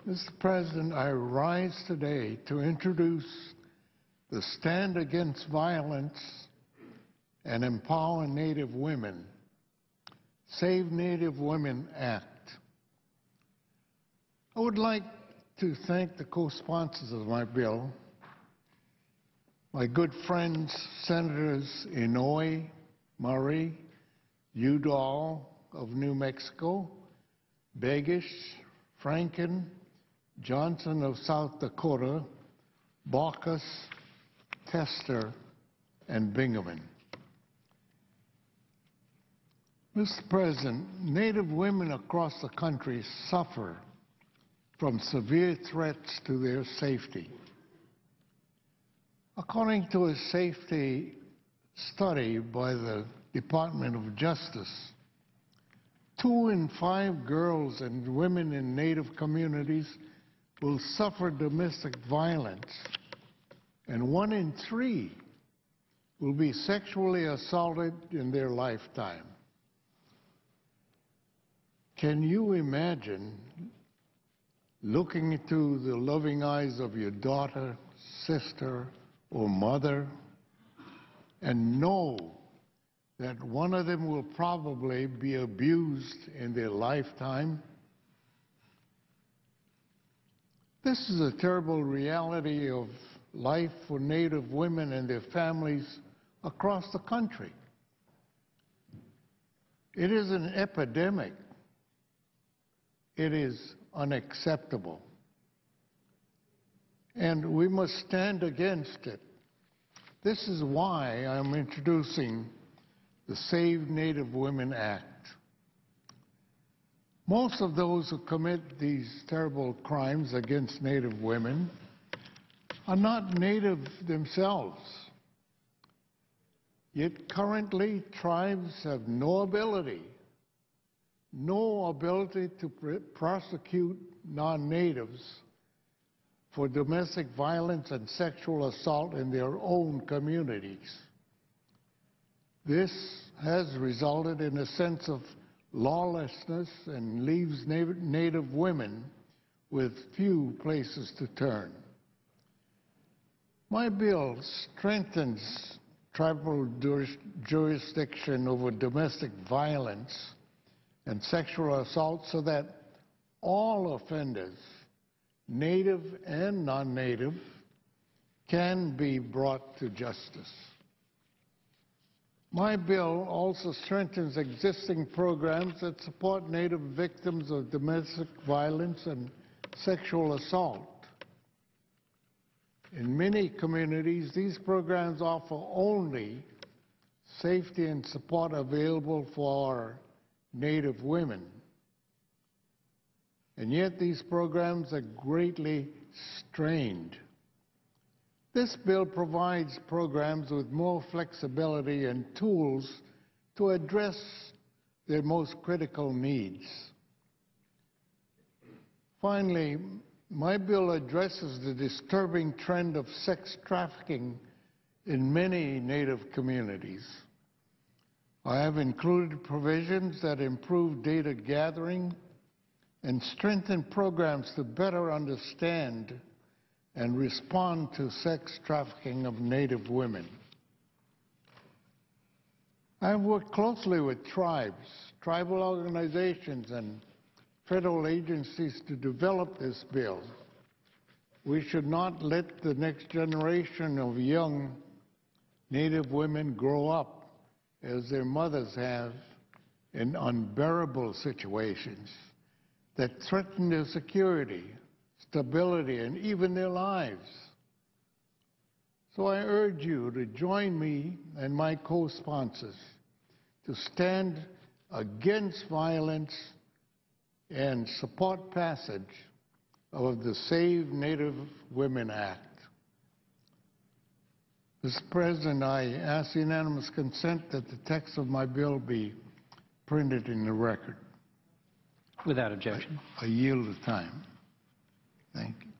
Mr. President, I rise today to introduce the Stand Against Violence and Empower Native Women, Save Native Women Act. I would like to thank the co-sponsors of my bill, my good friends, Senators Inouye, Murray, Udall of New Mexico, Begich, Franken, Johnson of South Dakota, Baucus, Tester, and Bingaman. Mr. President, Native women across the country suffer from severe threats to their safety. According to a safety study by the Department of Justice, 2 in 5 girls and women in Native communities will suffer domestic violence, and 1 in 3 will be sexually assaulted in their lifetime. Can you imagine looking into the loving eyes of your daughter, sister, or mother and know that one of them will probably be abused in their lifetime? This is a terrible reality of life for Native women and their families across the country. It is an epidemic. It is unacceptable. And we must stand against it. This is why I'm introducing the Save Native Women Act. Most of those who commit these terrible crimes against Native women are not Native themselves. Yet currently, tribes have no ability to prosecute non-Natives for domestic violence and sexual assault in their own communities. This has resulted in a sense of lawlessness and leaves Native women with few places to turn. My bill strengthens tribal jurisdiction over domestic violence and sexual assault so that all offenders, Native and non-Native, can be brought to justice. My bill also strengthens existing programs that support Native victims of domestic violence and sexual assault. In many communities, these programs offer only safety and support available for Native women. And yet these programs are greatly strained. This bill provides programs with more flexibility and tools to address their most critical needs. Finally, my bill addresses the disturbing trend of sex trafficking in many Native communities. I have included provisions that improve data gathering and strengthen programs to better understand and respond to sex trafficking of Native women. I have worked closely with tribes, tribal organizations, and federal agencies to develop this bill. We should not let the next generation of young Native women grow up as their mothers have in unbearable situations that threaten their security, stability, and even their lives. So I urge you to join me and my co-sponsors to stand against violence and support passage of the Save Native Women Act. Mr. President, I ask unanimous consent that the text of my bill be printed in the record. Without objection. I yield the time. Thank you.